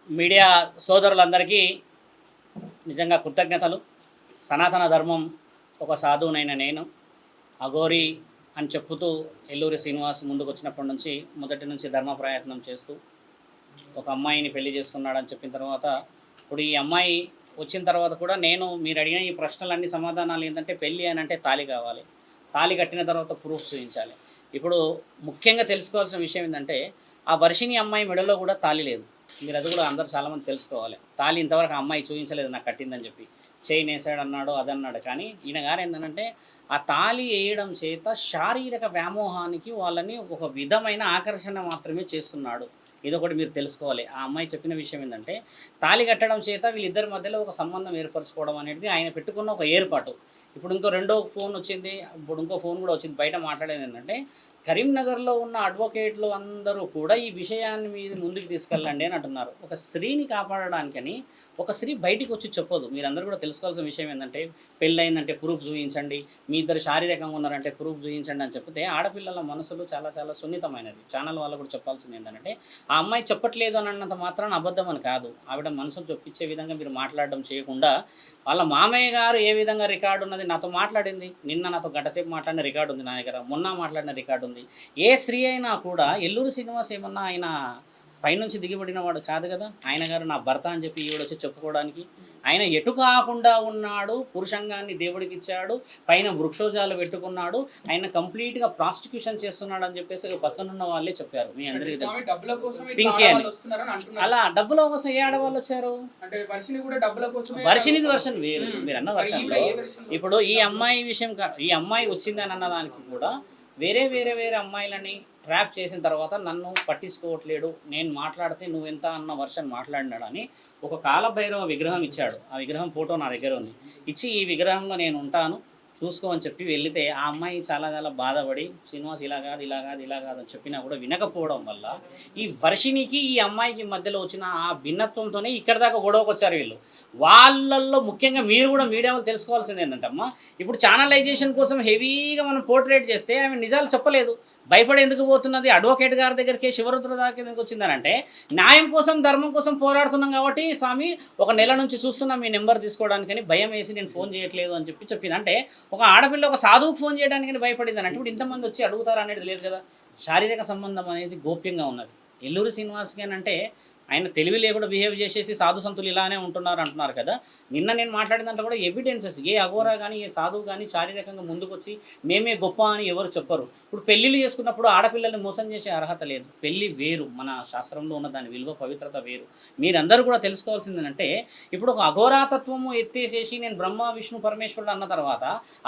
Media సోదరులందరికీ నిజంగా కృతజ్ఞతలు. సనాతన ధర్మం ఒక సాధువునైన నేను అఘోరి అని చెప్పుతూ ఎల్లూరి శ్రీనివాస్ ముందుకు వచ్చినప్పటి నుంచి మొదటి నుంచి ధర్మ ప్రయత్నం చేస్తూ ఒక అమ్మాయిని పెళ్లి చేసుకున్నాడని చెప్పిన తర్వాత ఇప్పుడు ఈ అమ్మాయి వచ్చిన తర్వాత కూడా నేను మీరు అడిగిన ఈ ప్రశ్నలన్నీ సమాధానాలు ఏంటంటే పెళ్ళి అని అంటే తాళి కావాలి, తాళి కట్టిన తర్వాత ప్రూఫ్ చూపించాలి. ఇప్పుడు ముఖ్యంగా తెలుసుకోవాల్సిన విషయం ఏంటంటే ఆ వర్షిణి అమ్మాయి మెడలో కూడా తాళి లేదు. మీరు అది కూడా అందరూ చాలామంది తెలుసుకోవాలి. తాళి ఇంతవరకు ఆ అమ్మాయి చూపించలేదు నాకు కట్టిందని చెప్పి, చైన్ వేసాడు అన్నాడు అదన్నాడు. కానీ ఈయన గారు ఏంటంటే ఆ తాళి వేయడం చేత శారీరక వ్యామోహానికి వాళ్ళని ఒక విధమైన ఆకర్షణ మాత్రమే చేస్తున్నాడు. ఇదొకటి మీరు తెలుసుకోవాలి. ఆ అమ్మాయి చెప్పిన విషయం ఏంటంటే తాళి కట్టడం చేత వీళ్ళిద్దరి మధ్యలో ఒక సంబంధం ఏర్పరచుకోవడం అనేది ఆయన పెట్టుకున్న ఒక ఏర్పాటు. ఇప్పుడు ఇంకో రెండో ఫోన్ వచ్చింది, ఇప్పుడు ఇంకో ఫోన్ కూడా వచ్చింది. బయట మాట్లాడేది ఏంటంటే కరీంనగర్లో ఉన్న అడ్వకేట్లు అందరూ కూడా ఈ విషయాన్ని మీద ముందుకు తీసుకెళ్ళండి అని అంటున్నారు. ఒక స్త్రీని కాపాడడానికని ఒక స్త్రీ బయటికి వచ్చి చెప్పదు. మీరందరూ కూడా తెలుసుకోవాల్సిన విషయం ఏంటంటే పెళ్ళయిందంటే ప్రూఫ్ చూపించండి, మీ ఇద్దరు శారీరకంగా ఉన్నారంటే ప్రూఫ్ చూపించండి అని చెప్తే ఆడపిల్లల మనసులు చాలా చాలా సున్నితమైనది. ఛానల్ వాళ్ళు కూడా చెప్పాల్సింది ఏంటంటే ఆ అమ్మాయి చెప్పట్లేదు అని అన్నంత మాత్రాన అబద్ధం అని కాదు. ఆవిడ మనసును చొప్పించే విధంగా మీరు మాట్లాడడం చేయకుండా వాళ్ళ మామయ్య గారు ఏ విధంగా రికార్డు ఉన్నది నాతో మాట్లాడింది, నిన్న నాతో గంటసేపు మాట్లాడిన రికార్డు ఉంది నా దగ్గర, మొన్న మాట్లాడిన రికార్డు ఉంది. ఏ స్త్రీ అయినా కూడా ఎల్లూరి శ్రీనివాస్ ఏమన్నా ఆయన పైనుంచి దిగిపడిన వాడు కాదు కదా. ఆయన గారు నా భర్త అని చెప్పి ఈవిడ వచ్చి చెప్పుకోవడానికి ఆయన ఎటు కాకుండా ఉన్నాడు. పురుషంగాన్ని దేవుడికి ఇచ్చాడు, పైన వృక్షోజాలు పెట్టుకున్నాడు, ఆయన కంప్లీట్గా ప్రాస్టిక్యూషన్ చేస్తున్నాడు అని చెప్పేసి పక్కనున్న వాళ్ళే చెప్పారు. మీ అందరికీ తెలుసు పింకీ అని. అలా డబ్బుల కోసం ఏ ఆడవాళ్ళు వచ్చారు? వర్షినిది వర్షన్ వేరు, మీరు అన్న వర్షన్లో. ఇప్పుడు ఈ అమ్మాయి విషయం ఈ అమ్మాయి వచ్చిందని అన్నదానికి కూడా వేరే వేరే వేరే అమ్మాయిలని ట్రాప్ చేసిన తర్వాత నన్ను పట్టించుకోవట్లేడు, నేను మాట్లాడితే నువ్వెంత అన్న వర్షన్ మాట్లాడినాడని ఒక కాలభైరవ విగ్రహం ఇచ్చాడు. ఆ విగ్రహం ఫోటో నా దగ్గర ఉంది. ఇచ్చి ఈ విగ్రహంలో నేను ఉంటాను చూసుకో అని చెప్పి వెళితే ఆ అమ్మాయి చాలా చాలా బాధపడి శ్రీనివాస్ ఇలా కాదు ఇలా కాదు ఇలా కాదు అని చెప్పినా కూడా వినకపోవడం వల్ల ఈ వర్షినికి ఈ అమ్మాయికి మధ్యలో వచ్చిన ఆ భిన్నత్వంతోనే ఇక్కడ దాకా గొడవకు వచ్చారు వీళ్ళు. వాళ్ళల్లో ముఖ్యంగా మీరు కూడా మీడియాలో తెలుసుకోవాల్సింది ఏంటంటే అమ్మ, ఇప్పుడు ఛానలైజేషన్ కోసం హెవీగా మనం పోర్ట్రేట్ చేస్తే ఆమె నిజాలు చెప్పలేదు, భయపడి ఎందుకు పోతున్నది, అడ్వకేట్ గారి దగ్గరికి శివరుద్ర దాకా ఎందుకు వచ్చిందనంటే న్యాయం కోసం ధర్మం కోసం పోరాడుతున్నాం కాబట్టి స్వామి ఒక నెల నుంచి చూస్తున్నాం మీ నెంబర్ తీసుకోవడానికని భయం వేసి నేను ఫోన్ చేయట్లేదు అని చెప్పింది. అంటే ఒక ఆడపిల్ల ఒక సాధువుకు ఫోన్ చేయడానికి భయపడింది అంటే ఇప్పుడు ఇంతమంది వచ్చి అడుగుతారు అనేది లేదు కదా. శారీరక సంబంధం అనేది గోప్యంగా ఉన్నది. ఎల్లూరి శ్రీనివాస్కి అంటే ఆయన తెలివి లేకుండా బిహేవ్ చేసేసి సాధు సంతులు ఇలానే ఉంటున్నారు అంటున్నారు కదా. నిన్న నేను మాట్లాడిన దాంట్లో కూడా ఎవిడెన్సెస్, ఏ అఘోరా కానీ ఏ సాధువు కానీ శారీరకంగా ముందుకు వచ్చి మేమే గొప్ప అని ఎవరు చెప్పరు. ఇప్పుడు పెళ్ళిళ్ళు చేసుకున్నప్పుడు ఆడపిల్లల్ని మోసం చేసే అర్హత లేదు. పెళ్ళి వేరు, మన శాస్త్రంలో ఉన్న దాని విలువ పవిత్రత వేరు. మీరందరూ కూడా తెలుసుకోవాల్సింది అంటే ఇప్పుడు ఒక అఘోరాతత్వము ఎత్తేసేసి నేను బ్రహ్మ విష్ణు పరమేశ్వరుడు అన్న తర్వాత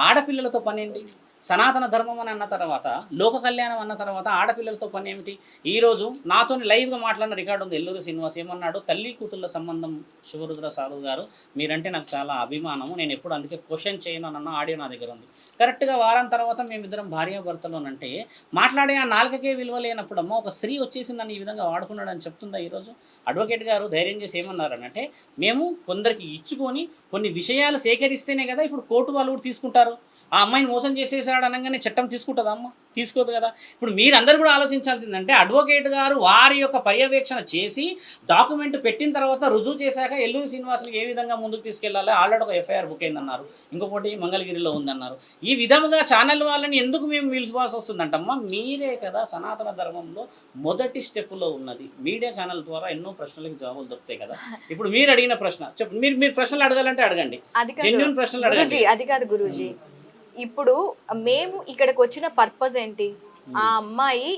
ఆడపిల్లలతో పని ఏంటి? సనాతన ధర్మం అని అన్న తర్వాత లోక కళ్యాణం అన్న తర్వాత ఆడపిల్లలతో పని ఏమిటి? ఈరోజు నాతో లైవ్గా మాట్లాడిన రికార్డు ఉంది. ఎల్లూరి శ్రీనివాస్ ఏమన్నాడు, తల్లి కూతుళ్ళ సంబంధం శివరుద్ర సాధువు గారు మీరంటే నాకు చాలా అభిమానము, నేను ఎప్పుడు అందుకే క్వశ్చన్ చేయను అన్న ఆడియో నా దగ్గర ఉంది. కరెక్ట్గా వారం తర్వాత మేమిద్దరం భార్యాభర్తలోనంటే మాట్లాడే ఆ నాలుకకే విలువ లేనప్పుడు అమ్మ ఒక స్త్రీ వచ్చేసిందని ఈ విధంగా వాడుకున్నాడు అని చెప్తుందా? ఈరోజు అడ్వకేట్ గారు ధైర్యం చేసి ఏమన్నారనంటే మేము కొందరికి ఇచ్చుకొని కొన్ని విషయాలు సేకరిస్తేనే కదా ఇప్పుడు కోర్టు వాళ్ళు కూడా తీసుకుంటారు. ఆ అమ్మాయిని మోసం చేసేసాడు అనగానే చట్టం తీసుకుంటుందా అమ్మ? తీసుకోదు కదా. ఇప్పుడు మీరందరూ కూడా ఆలోచించాల్సిందంటే అడ్వకేట్ గారు వారి యొక్క పర్యవేక్షణ చేసి డాక్యుమెంట్ పెట్టిన తర్వాత రుజువు చేశాక ఎల్లూరి శ్రీనివాసులు ఏ విధంగా ముందుకు తీసుకెళ్లాలి, ఆల్రెడీ ఒక ఎఫ్ఐఆర్ బుక్ అయిందన్నారు, ఇంకొకటి మంగళగిరిలో ఉందన్నారు. ఈ విధముగా ఛానల్ వాళ్ళని ఎందుకు మేము పిలుచుకోవాల్సి వస్తుందంటమ్మా? మీరే కదా సనాతన ధర్మంలో మొదటి స్టెప్లో ఉన్నది. మీడియా ఛానల్ ద్వారా ఎన్నో ప్రశ్నలకు జవాబులు దొరుకుతాయి కదా. ఇప్పుడు మీరు అడిగిన ప్రశ్న చెప్పు, మీరు ప్రశ్నలు అడగాలంటే అడగండి, జెన్యూన్ ప్రశ్నలు అడగండి. అది కాదు గురూజీ, ఇప్పుడు మేము ఇక్కడికి వచ్చిన పర్పస్ ఏంటి? ఆ అమ్మాయి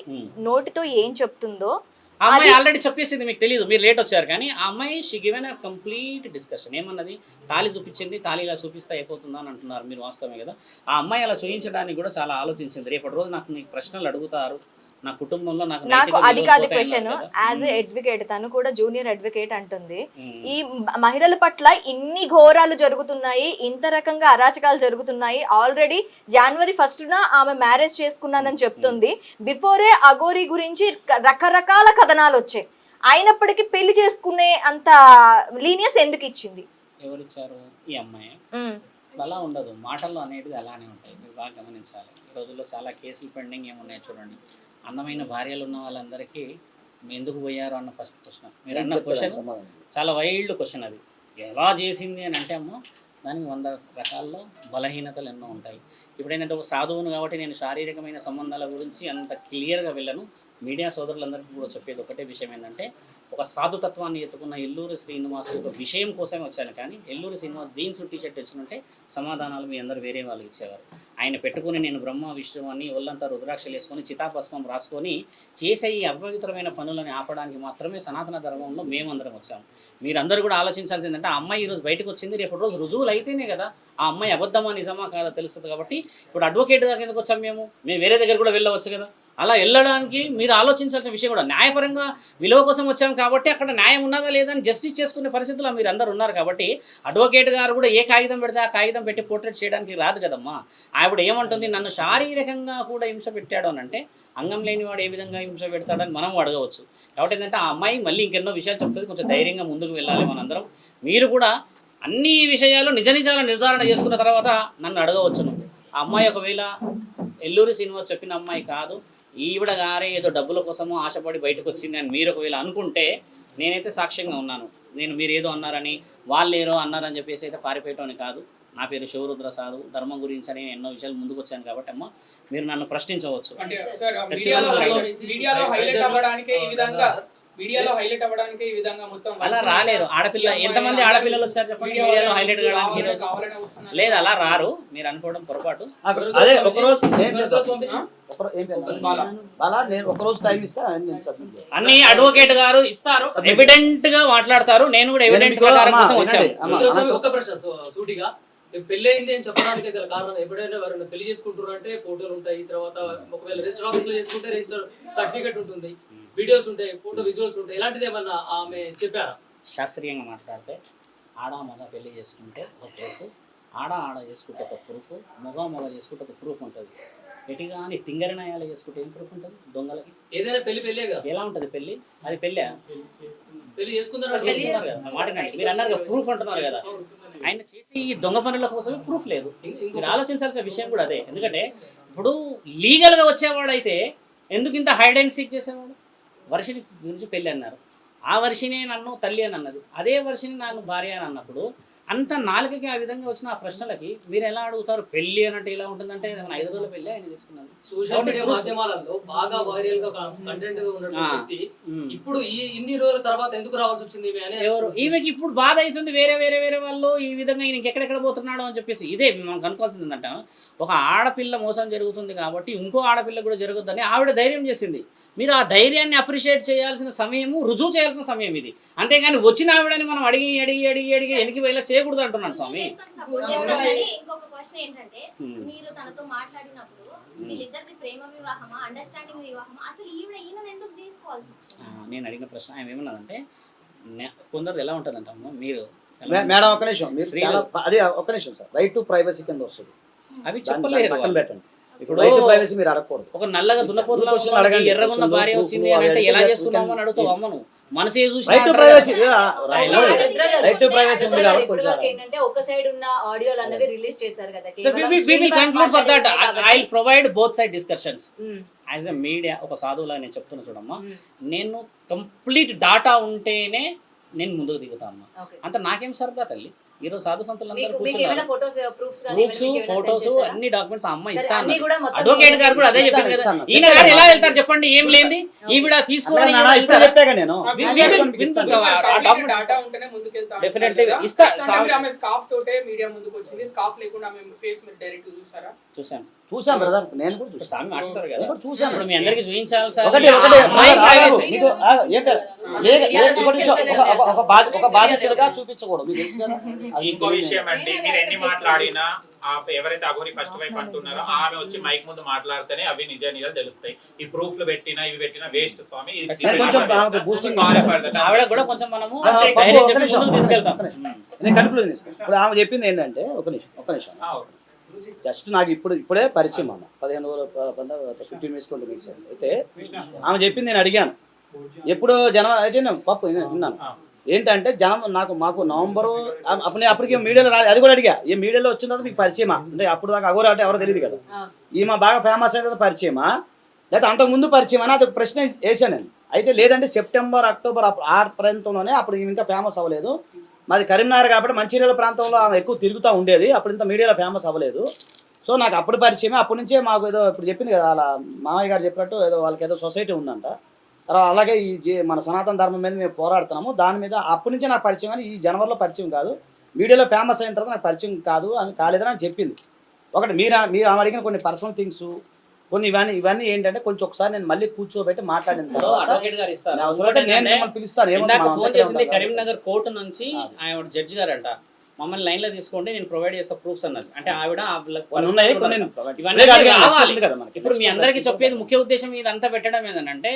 నోటితో ఏం చెప్తుందో ఆ అమ్మాయి ఆల్రెడీ చెప్పేసింది, మీకు తెలియదు, మీరు లేట్ వచ్చారు. కానీ ఆ అమ్మాయి she given a complete discussion. ఏమన్నది? తాళి చూపించింది, తాళి ఇలా చూపిస్తే అయిపోతుందా అని అంటున్నారు మీరు, వాస్తవమే కదా. ఆ అమ్మాయి అలా చూపించడానికి కూడా చాలా ఆలోచించింది. రేపటి రోజు నాకు నీకు ప్రశ్నలు అడుగుతారు, నా కుటుంబంలో నాకు అది కాదు క్వశ్చన్. యాజ్ ఎ అడ్వకేట్, తను కూడా జూనియర్ అడ్వకేట్ అంటుంది ఈ మహిళల పట్ల ఇన్ని ఘోరాలు జరుగుతున్నాయి, ఇంత రకంగా అరాచకాలు జరుగుతున్నాయి. ఆల్రెడీ January 1st ఆమె మ్యారేజ్ చేసుకున్నానని చెప్తుంది. బిఫోరే అఘోరి గురించి రకరకాల కథనాలు వచ్చాయి. అయినప్పటికీ పెళ్లి చేసుకునే అంత లీనియస్ ఎందుకు ఇచ్చింది? ఎవరిచ్చారు? ఈ అమ్మాయి. అలా ఉండదు, మాటల్లో అనేటిది అలానే ఉంటాయి, మీరు బాగా గమనించాలి. ఈ రోజుల్లో చాలా కేసులు పెండింగ్ ఏమున్నాయో చూడండి. అందమైన భార్యలు ఉన్న వాళ్ళందరికీ ఎందుకు పోయారు అన్న ఫస్ట్ క్వశ్చన్. మీరు అన్న క్వశ్చన్ చాలా వైల్డ్ క్వశ్చన్. అది ఎలా చేసింది అని అంటే అమ్మ, దానికి 100 రకాల్లో బలహీనతలు ఎన్నో ఉంటాయి. ఇప్పుడు ఏంటంటే ఒక సాధువును కాబట్టి నేను శారీరకమైన సంబంధాల గురించి అంత క్లియర్గా వెళ్ళను. మీడియా సోదరులందరికీ కూడా చెప్పేది ఒకటే విషయం ఏంటంటే, ఒక సాధుతత్వాన్ని ఎత్తుకున్న ఎల్లూరి శ్రీనివాస్ ఒక విషయం కోసమే వచ్చాను. కానీ ఎల్లూరి శ్రీనివాస్ జీన్స్ టీషర్ట్ తెచ్చుకుంటే సమాధానాలు మీ అందరూ వేరే వాళ్ళు ఇచ్చేవారు. ఆయన పెట్టుకుని నేను బ్రహ్మ విష్ణువు అని ఒళ్ళంతా రుద్రాక్షలు వేసుకొని చితాభస్మం రాసుకొని చేసే ఈ అపవిత్రమైన పనులను ఆపడానికి మాత్రమే సనాతన ధర్మంలో మేమందరం వచ్చాము. మీరందరూ కూడా ఆలోచించాల్సిందంటే, ఆ అమ్మాయి ఈరోజు బయటకు వచ్చింది, రేపటి రోజు రుజువులు అయితేనే కదా ఆ అమ్మాయి అబద్ధమా నిజమా కాదా తెలుస్తుంది. కాబట్టి ఇప్పుడు అడ్వకేట్ దాకా ఎందుకు వచ్చాము? మేము వేరే దగ్గర కూడా వెళ్ళవచ్చు కదా. అలా వెళ్ళడానికి మీరు ఆలోచించాల్సిన విషయం కూడా, న్యాయపరంగా విలువ కోసం వచ్చాము కాబట్టి అక్కడ న్యాయం ఉన్నదా లేదా అని జస్టిస్ చేసుకునే పరిస్థితుల్లో మీరు అందరు ఉన్నారు. కాబట్టి అడ్వకేట్ గారు కూడా ఏ కాగితం పెడితే ఆ కాగితం పెట్టి పోర్ట్రేట్ చేయడానికి రాదు కదమ్మా. ఆవిడ ఏమంటుంది, నన్ను శారీరకంగా కూడా హింస పెట్టాడు అని అంటే, అంగం లేనివాడు ఏ విధంగా హింస పెడతాడని మనం అడగవచ్చు. కాబట్టి ఏంటంటే ఆ అమ్మాయి మళ్ళీ ఇంకెన్నో విషయాలు చెప్తుంది. కొంచెం ధైర్యంగా ముందుకు వెళ్ళాలి మనందరం. మీరు కూడా అన్ని విషయాలు నిజ నిజాల నిర్ధారణ చేసుకున్న తర్వాత నన్ను అడగవచ్చును. ఆ అమ్మాయి ఒకవేళ ఎల్లూరి శ్రీనివాస్ చెప్పిన అమ్మాయి కాదు, ఈవిడ గారే ఏదో డబ్బుల కోసమో ఆశపడి బయటకు వచ్చింది అని మీరు ఒకవేళ అనుకుంటే, నేనైతే సాక్ష్యంగా ఉన్నాను. నేను మీరు ఏదో అన్నారని వాళ్ళు ఏదో అన్నారని చెప్పేసి అయితే పారిపోయటం కాదు. నా పేరు శివరుద్ర సాధు, ధర్మం గురించి అని ఎన్నో విషయాలు ముందుకు వచ్చాను కాబట్టి అమ్మ మీరు నన్ను ప్రశ్నించవచ్చు. మీడియాలో హైలైట్ అవ్వడానికి ఈ విధంగా మొత్తం అలా రాలేరు. ఆడపిల్ల ఎంతమంది ఆడపిల్లలు వచ్చారు చెప్పండి మీడియాలో హైలైట్ కావడానికి? లేదు, అలా రారు. మీరు అనుకోవడం పొరపాటు. అదే ఒకరోజు అన్ని అడ్వకేట్ గారు ఇస్తారు, ఎవిడెంట్ గా మాట్లాడతారు. నేను కూడా ఎవిడెంట్ ప్రకారం కోసం వచ్చాను. ఒక ప్రశ్న సూటిగా, పెళ్లి అయింది అని చెప్పడానికి గల కారణం, ఎప్పుడైనా ఎవరైనా పెళ్లి చేసుకుంటారు అంటే ఫోటోలు ఉంటాయి, తర్వాత ఒకవేళ రిజిస్టర్ ఆఫీస్ లో చేసుకుంటే రిజిస్టర్ సర్టిఫికేట్ ఉంటుంది, వీడియోస్ ఉంటాయి, ఫోటో విజువల్స్ ఉంటాయి. ఇలాంటిది ఏమన్నా ఆమె చెప్పారా? శాస్త్రీయంగా మాట్లాడితే ఆడ మగ పెళ్లి చేసుకుంటే ఒక ప్రూఫ్, ఆడ చేసుకుంటే ఒక ప్రూఫ్, మగ చేసుకుంటే ఒక ప్రూఫ్ ఉంటుంది. ఎటుగా అని తింగరనాయాలు చేసుకుంటే ఏం ప్రూఫ్ ఉంటుంది? దొంగలకి ఏదైనా పెళ్లి కదా. ఎలా ఉంటుంది పెళ్లి? అది పెళ్ళి చేసుకున్నారు కదా. మీరు అన్నారు ప్రూఫ్ అంటున్నారు కదా. ఆయన చేసి ఈ దొంగ పనుల కోసమే ప్రూఫ్ లేదు. మీరు ఆలోచించాల్సిన విషయం కూడా అదే. ఎందుకంటే ఇప్పుడు లీగల్గా వచ్చేవాడు అయితే ఎందుకు ఇంత హైడ్ అండ్ సీక్ చేసేవాడు? వర్షిని గురించి పెళ్ళి అన్నారు, ఆ వర్షినే నన్ను తల్లి అని అన్నది, అదే వర్షిని నన్ను భార్య అని అన్నప్పుడు అంత నాలుకకి ఆ విధంగా వచ్చిన ఆ ప్రశ్నలకి మీరు ఎలా అడుగుతారు? పెళ్లి అన్నట్టు ఎలా ఉంటుందంటే 5 రోజుల పెళ్లి ఆయన తీసుకున్నాను. సోషల్ మీడియా మాధ్యమాలలో బాగా వైరల్ గా కంటెంట్ గా ఉన్నటువంటి వ్యక్తి ఇప్పుడు ఇన్ని రోజుల తర్వాత ఎందుకు రావాల్సి వచ్చింది? ఎవరు ఈమెకి ఇప్పుడు బాధ అవుతుంది. వేరే వాళ్ళు ఈ విధంగా ఈయనకి ఎక్కడెక్కడ పోతున్నాడు అని చెప్పేసి ఇదే మనం కనుక్కోవాల్సింది ఏంటంట, ఒక ఆడపిల్ల మోసం జరుగుతుంది కాబట్టి ఇంకో ఆడపిల్ల కూడా జరుగుతుందని ఆవిడ ధైర్యం చేసింది. మీరు ఆ ధైర్యాన్ని అప్రిషియేట్ చేయాల్సిన సమయము, రుజువు చేయాల్సిన సమయం ఇది. అంతేగాని వచ్చిన ఆవిడని మనం అడిగి వెనక్కి పోయేలా చేయకూడదు అంటున్నాను స్వామి. ఇంకొక క్వశ్చన్ ఏంటంటే, మీరు తనతో మాట్లాడినప్పుడు వీళ్ళిద్దరిది ప్రేమ వివాహమా, అండర్స్టాండింగ్ వివాహమా, అసలు ఈయన ఎందుకు చేసుకోవాల్సి వచ్చింది? నేను అడిగిన ప్రశ్న ఆయన ఏమన్నదంటే, కొందరు ఎలా ఉంటుందంట మీరు మేడం ఒక నిమిషం, మీరు అదే ఒక నిమిషం సార్, రైట్ టు ప్రైవసీ కింద వస్తుంది. అవి చెప్పలేరు. పెట్టండి. ఇప్పుడు రైట్ టు ప్రైవసీ మీరు అడగకూడదు. ఒక నల్లగా దున్నపోతులా ఎర్రగున్న భార్య వచ్చింది అని అంటే ఎలా చేసుకున్నాము అని అడుగుతావు అమ్మను. మనసే చూసి రైట్ టు ప్రైవసీ ఉంది కాబట్టి కొంచెం ఏంటంటే ఒక సైడ్ ఉన్న ఆడియోలు అన్నవి రిలీజ్ చేశారు కదా. we will conclude for that. I'll provide both side discussions. As a media ఒక సాధువులా నేను చెప్తున్నా చూడమ్మా, నేను కంప్లీట్ డాటా ఉంటేనే నేను ముందుకు దిగుతా అమ్మా. అంత నాకేం సరదా తల్లి. ఈరోజు సాధు సంతులందరూ కూర్చున్నారు, ఫోటోస్ అన్ని డాక్యుమెంట్స్ అమ్మ ఇస్తా అన్నారు. అడ్వకేట్ గారు కూడా అదే చెప్పారు కదా. ఈయన గారు ఎలా వెళ్తారు చెప్పండి? ఏం లేని ఈవిడ తీసుకోవాలి. చూసాం బ్రదర్, నేను కూడా చూసాను. మాట్లాడతారు కదా, చూసాను. మీ అందరికి చూపించాలి సార్. ఒక బాధితులుగా చూపించకూడదు, మీకు తెలుసు కదా. ఇంకో విషయం అండి, మీరు ఎన్ని మాట్లాడినా ఎవరైతే అఘోరి ఫస్ట్ వైఫ్ అంటున్నారో ఆమె వచ్చి మైక్ ముందు మాట్లాడితేనే అవి నిజాలు తెలుస్తాయి. ఈ ప్రూఫ్లు పెట్టినా ఇవి పెట్టినా వేస్ట్ స్వామి. ఆవిడ కూడా కొంచెం మనము నేను కన్క్లూజన్ ఇస్తాను. ఇప్పుడు ఆమె చెప్పింది ఏంటంటే, ఒక నిమిషం జస్ట్ నాకు ఇప్పుడే పరిచయం అమ్మ, 15 మినిట్స్ 20 మినిట్స్ అయితే ఆమె చెప్పింది నేను అడిగాను. ఎప్పుడు జనం అయితే పప్పు విన్నాను ఏంటంటే, మాకు నవంబరు అప్పటికే మీడియాలో రాలేదు. అది కూడా అడిగా, ఏ మీడియాలో వచ్చిన తర్వాత మీకు పరిచయమా అంటే, అప్పుడు దాకా అఘోర అంటే ఎవరో తెలియదు కదా. ఈమె బాగా ఫేమస్ అయిన తర్వాత పరిచయమా లేకపోతే అంతకుముందు పరిచయం అని అదొక ప్రశ్న వేసాను నేను. అయితే లేదంటే సెప్టెంబర్ అక్టోబర్ ఆ ప్రాంతంలోనే, అప్పుడు ఈమె ఇంకా ఫేమస్ అవ్వలేదు. మాది కరీంనగర్ కాబట్టి మంచిర్యాల ప్రాంతంలో ఆమె ఎక్కువ తిరుగుతూ ఉండేది, అప్పుడు ఇంత మీడియాలో ఫేమస్ అవ్వలేదు. సో నాకు అప్పుడు పరిచయమే. అప్పటి నుంచే మాకు ఏదో ఇప్పుడు చెప్పింది కదా అలా మామయ్య గారు చెప్పినట్టు ఏదో వాళ్ళకి ఏదో సొసైటీ ఉందంట. తర్వాత అలాగే మన సనాతన ధర్మం మీద మేము పోరాడుతున్నాము, దాని మీద అప్పటి నుంచే నాకు పరిచయం. కానీ ఈ జనవరిలో పరిచయం కాదు, మీడియాలో ఫేమస్ అయిన తర్వాత నాకు పరిచయం కాలేదని అని చెప్పింది. ఒకటి మీరు అడిగిన కొన్ని పర్సనల్ థింగ్స్ కొన్ని ఇవన్నీ ఏంటంటే కొంచెం ఒకసారి నేను మళ్ళీ కూర్చోబెట్టి మాట్లాడిన తర్వాత అడ్వకేట్ గారు ఇస్తారు. అవసరమైతే నేను మిమ్మల్ని పిలుస్తాను. ఇందాక ఫోన్ చేసింది కరీంనగర్ కోర్టు నుంచి ఆయన జడ్జి గారంట, మమ్మల్ని లైన్ లో తీసుకోండి నేను ప్రొవైడ్ చేస్తా ప్రూఫ్స్ అన్నది. అంటే ఆవిడ ఇప్పుడు మీ అందరికీ చెప్పేది ముఖ్య ఉద్దేశం ఇదంతా పెట్టడం ఏంటంటే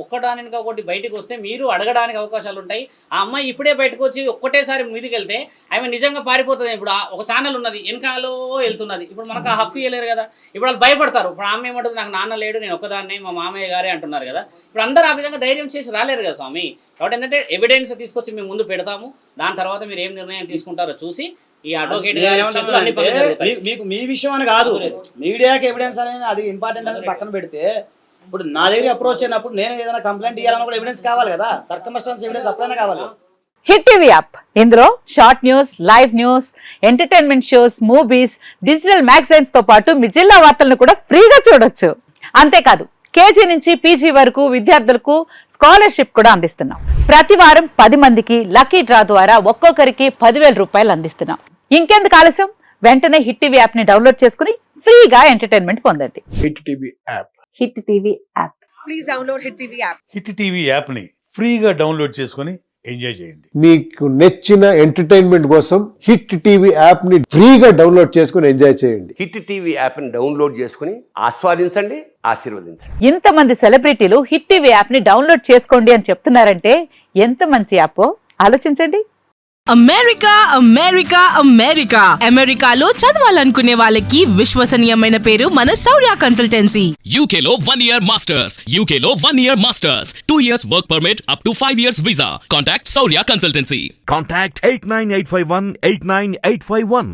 ఒక్కదానికి ఒకటి బయటకు వస్తే మీరు అడగడానికి అవకాశాలు ఉంటాయి. ఆ అమ్మాయి ఇప్పుడే బయటకు వచ్చి ఒక్కటేసారి మీదికి వెళ్తే ఆమె నిజంగా పారిపోతుంది. ఇప్పుడు ఒక ఛానల్ ఉన్నది వెనకాలో వెళ్తున్నది, ఇప్పుడు మనకు ఆ హక్కు ఇవ్వలేరు కదా. ఇప్పుడు వాళ్ళు భయపడతారు. ఇప్పుడు ఆమె ఏమంటుంది, నాకు నాన్న లేడు, నేను ఒక్కదాన్నే, మా మామయ్య గారే అంటున్నారు కదా. ఇప్పుడు అందరూ ఆ విధంగా ధైర్యం చేసి రాలేరు కదా స్వామి. కాబట్టి ఏంటంటే ఎవిడెన్స్ తీసుకొచ్చి మేము ముందు పెడతాము, దాని తర్వాత మీరు ఏం నిర్ణయం తీసుకుంటారో చూసి ఈ అడ్వకేట్ మీకు మీ విషయం అని కాదు, మీడియాకి ఎవిడెన్స్ అనేది అది ఇంపార్టెంట్ అనేది పక్కన పెడితే, ఇప్పుడు నా దగ్గర అప్రోచ్ అయినప్పుడు నేను ఏదైనా కంప్లైంట్ ఇవ్వాలని కూడా ఎవిడెన్స్ కావాలి కదా. సర్కమ్స్టాన్స్ ఎవిడెన్స్ అప్పుడైనా కావాలి. హిట్ టీవీ యాప్, ఇందులో short news, live news, entertainment shows, movies, digital magazines తో పాటు మీ జిల్లా వార్తలను కూడా ఫ్రీగా చూడొచ్చు. అంతేకాదు కేజీ నుంచి పీజీ వరకు విద్యార్థులకు స్కాలర్షిప్ కూడా అందిస్తున్నాం. ప్రతి వారం 10 మందికి లక్కీ డ్రా ద్వారా ఒక్కొక్కరికి 10,000 రూపాయలు అందిస్తున్నాం. ఇంకెందుకు ఆలస్యం, వెంటనే హిట్ టీవీ యాప్ ని డౌన్లోడ్ చేసుకుని ఫ్రీగా ఎంటర్టైన్మెంట్ పొందండి. Hit TV app. Hit TV app. Please download hit TV app. Hit TV app ని ఫ్రీగా డౌన్లోడ్ చేసుకుని ఎంజాయ్ చేయండి. మీకు నచ్చిన ఎంటర్టైన్మెంట్ కోసం హిట్ టీవీ యాప్ ని ఫ్రీగా డౌన్లోడ్ చేసుకుని ఎంజాయ్ చేయండి. హిట్ టీవీ యాప్ ని డౌన్లోడ్ చేసుకుని ఆస్వాదించండి, ఆశీర్వదించండి. ఇంతమంది సెలబ్రిటీలు హిట్ టీవీ యాప్ ని డౌన్లోడ్ చేసుకోండి అని చెప్తున్నారంటే ఎంత మంచి యాప్ ఆలోచించండి. అమెరికా అమెరికా అమెరికా అమెరికాలో చదవాలనుకునే వాళ్ళకి విశ్వసనీయమైన పేరు మన శౌర్య కన్సల్టెన్సీ. UK లో 1 year masters, UK లో 1 year masters, 2 years work permit up to 5 years visa. Contact Saurya Consultancy. Contact 89851 89851.